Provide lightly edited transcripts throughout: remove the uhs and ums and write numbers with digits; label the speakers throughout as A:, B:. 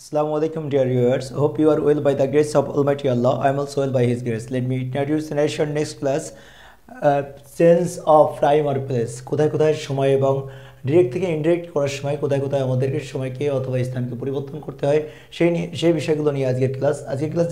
A: Assalamu alaikum, dear viewers. Hope you are well by the grace of Almighty Allah. I am also well by His grace. Let me introduce the nation next class. Sense of time or place. কোথায় কোথায় সময় এবং direct থেকে indirect করার সময় কোথায় কোথায় আমাদেরকে সময়কে অথবা স্থানকে পরিবর্তন করতে হয় সেই বিষয়গুলো নিয়ে আজকের ক্লাস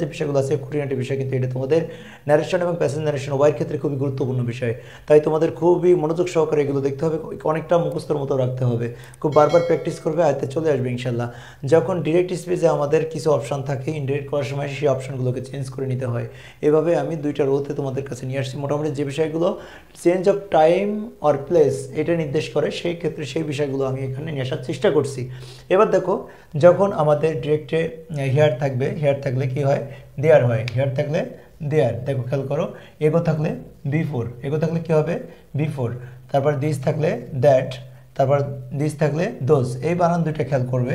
A: যে বিষয়গুলো আছে খুঁটিনাটি বিষয়, কিন্তু এটা তোমাদের ন্যারেশন এবং প্যাসেজ ন্যারেশন উভয়ের ক্ষেত্রে খুবই গুরুত্বপূর্ণ বিষয়। তাই তোমাদের খুবই মনোযোগ সহকারে এগুলো দেখতে হবে, অনেকটা মুখস্থর মতো রাখতে হবে, খুব বারবার প্র্যাকটিস করবে, আয়ত্তে চলে আসবে ইনশাল্লাহ। যখন ডিরেক্ট স্পেসে আমাদের কিছু অপশান থাকে, ইনডিরেক্ট করার সময় সেই অপশানগুলোকে চেঞ্জ করে নিতে হয়। এভাবে আমি দুইটা রোতে তোমাদের কাছে নিয়ে আসছি। মোটামুটি যে বিষয়গুলো change of time or place এটা নির্দেশ করে, সেই ক্ষেত্রে সেই বিষয়গুলো আমি এখানে নিয়ে আসার চেষ্টা করছি। এবার দেখো, যখন আমাদের ডিরেক্টে হেয়ার থাকবে, হেয়ার থাকলে কি হয়? দেয়ার হয়। হেয়ার থাকলে দেয়ার। দেখো খেয়াল করো, এগো থাকলে বিফোর, এগো থাকলে কি হবে? বিফোর। তারপর দিস থাকলে দ্যাট, তারপর দিস থাকলে দোজ। এই বানান দুইটা খেয়াল করবে,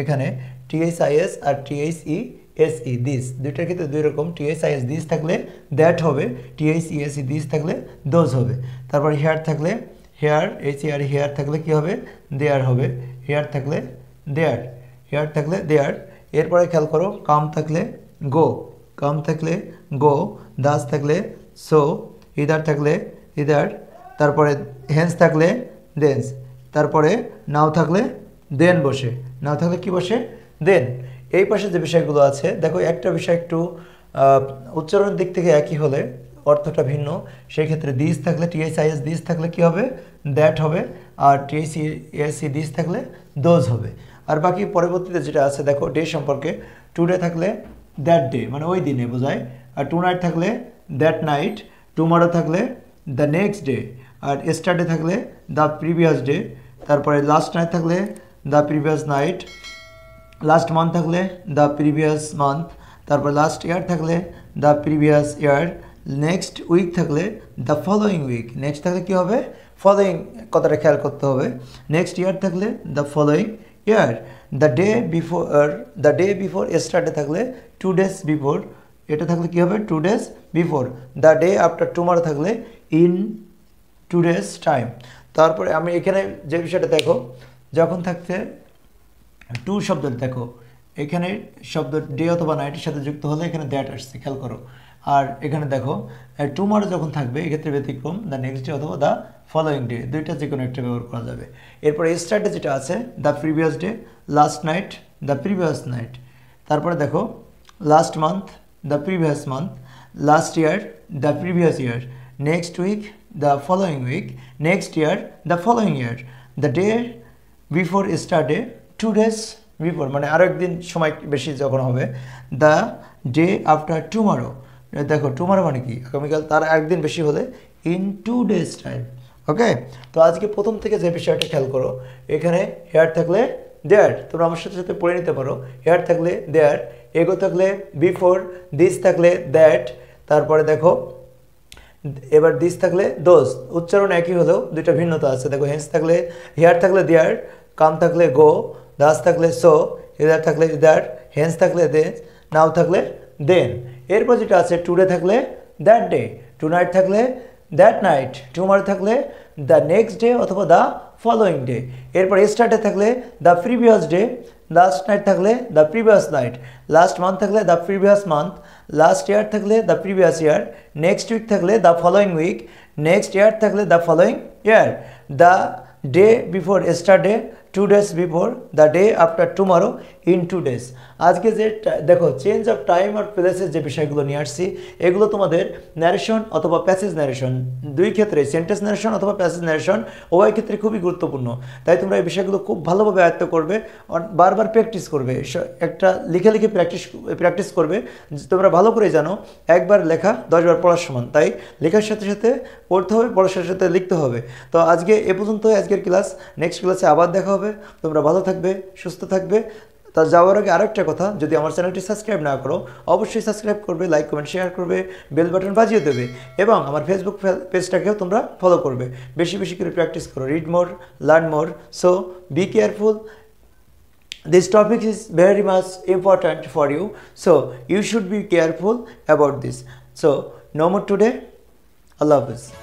A: এখানে THIS আর THESE দিস, দুইটার ক্ষেত্রে দুই রকম। THIS দিস থাকলে দ্যাট হবে, THESE দিস থাকলে দোজ হবে। তারপর হেয়ার থাকলে হেয়ার, HER হেয়ার থাকলে কি হবে? দেয়ার হবে। হেয়ার থাকলে দেয়ার, হেয়ার থাকলে দেয়ার। এরপরে খেয়াল করো, কাম থাকলে গো, কাম থাকলে গো, দাস থাকলে সো, ইদার থাকলে ইদার, তারপরে হেন্স থাকলে দেন্স, তারপরে নাও থাকলে দেন বসে, নাও থাকলে কি বসে? দেন। এই পাশে যে বিষয়গুলো আছে দেখো, একটা বিষয় একটু উচ্চারণের দিক থেকে একই হলে অর্থটা ভিন্ন। সেই ক্ষেত্রে দিস থাকলে THIS দিস থাকলে কি হবে? দ্যাট হবে। আর THESE দিস থাকলে দোজ হবে। আর বাকি পরবর্তীতে যেটা আছে দেখো, ডে সম্পর্কে টুডে থাকলে দ্যাট ডে, মানে ওই দিনে বোঝায়। আর টু নাইট থাকলে দ্যাট নাইট, টুমরো থাকলে দ্য নেক্সট ডে, আর এস্টারডে থাকলে দ্য প্রিভিয়াস ডে, তারপরে লাস্ট নাইট থাকলে the previous night, last month থাকলে দ্য প্রিভিয়াস মান্থ, তারপর লাস্ট ইয়ার থাকলে the previous year, next week থাকলে দ্য ফলোয়িং উইক, নেক্সট থাকলে কী হবে? ফলোয়িং কথাটা খেয়াল করতে হবে। নেক্সট ইয়ার থাকলে the following year, the day before yesterday থাকলে 2 days বিফোর, এটা থাকলে কী হবে? 2 days before. The day after tomorrow থাকলে ইন 2 days টাইম। তারপরে আমি এখানে যে বিষয়টা দেখো, যখন থাকতে টু শব্দ দেখো, এখানে শব্দ ডে অথবা নাইটের সাথে যুক্ত হলে এখানে দ্যাট আসছে, খেয়াল করো। আর এখানে দেখো টুমরো যখন থাকবে, এক্ষেত্রে ব্যতিক্রম দ্য নেক্সট ডে অথবা দ্য ফলোয়িং ডে, দুইটা যে কোনো একটা ব্যবহার করা যাবে। এরপরে স্টার্টে যেটা আছে the previous day, last night the previous night, তারপরে দেখো last month the previous month, last year the previous year, next week the following week, next year the following year, the day before স্টার্টে 2 days before, মানে আরও একদিন সময় বেশি যখন হবে। দ্য ডে আফটার টুমরো, দেখো টুমরো মানে কি? আগামীকাল, তার একদিন বেশি হলে ইন 2 days টাইম। ওকে, তো আজকে প্রথম থেকে যে বিষয়টা খেয়াল করো, এখানে হেয়ার থাকলে দেয়ার, তোমরা আমার সাথে সাথে পড়ে নিতে পারো। হেয়ার থাকলে দেয়ার, এগো থাকলে বিফোর, দিস থাকলে দ্যাট, তারপরে দেখো এবার দিস থাকলে দোজ। উচ্চারণ একই হলেও দুইটা ভিন্নতা আছে। দেখো হেন্স থাকলে হেয়ার থাকলে দেয়ার, কাম থাকলে গো, দাস থাকলে সো, ইদার থাকলে ইদার, হেন্স থাকলে দেন, নাও থাকলে দেন। এরপর যেটা আছে টুডে থাকলে দ্যাট ডে, টু নাইট থাকলে দ্যাট নাইট, টুমরো থাকলে দ্য নেক্সট ডে অথবা দ্য ফলোয়িং ডে। এরপর স্টার্টে থাকলে the previous day, last night থাকলে the previous night, last month থাকলে the previous month, last year থাকলে the previous year, next week থাকলে the following week, next year থাকলে the following year, the day before yesterday 2 days before, the day after tomorrow in 2 days। আজকে যে দেখো change of time আর প্লেসের যে বিষয়গুলো নিয়ে আসছি, এগুলো তোমাদের ন্যারেশন অথবা প্যাসেজ ন্যারেশন দুই ক্ষেত্রে, সেন্টেন্স ন্যারেশন অথবা প্যাসেজ ন্যারেশন উভয় ক্ষেত্রে খুবই গুরুত্বপূর্ণ। তাই তোমরা এই বিষয়গুলো খুব ভালোভাবে আয়ত্ত করবে, বারবার প্র্যাকটিস করবে, একটা লিখে লিখে প্র্যাকটিস করবে। তোমরা ভালো করে জানো, একবার লেখা 10 বার পড়ার সমান। তাই লেখার সাথে সাথে পড়তে হবে, পড়ার সাথে সাথে লিখতে হবে। তো আজকে এ পর্যন্ত আজকের ক্লাস। নেক্সট ক্লাসে আবার দেখা হবে। তোমরা ভালো থাকবে, সুস্থ থাকবে। তা যাওয়ার আগে আরেকটা কথা, যদি আমার চ্যানেলটি সাবস্ক্রাইব না করো অবশ্যই সাবস্ক্রাইব করবে, লাইক কমেন্ট শেয়ার করবে, বেল বাটন বাজিয়ে দেবে, এবং আমার ফেসবুক পেজটাকেও তোমরা ফলো করবে। বেশি বেশি করে প্র্যাকটিস করো। Read more, learn more. So be careful. This topic is very much important for you, so you should be careful about this. So no more today. Allah Hafiz.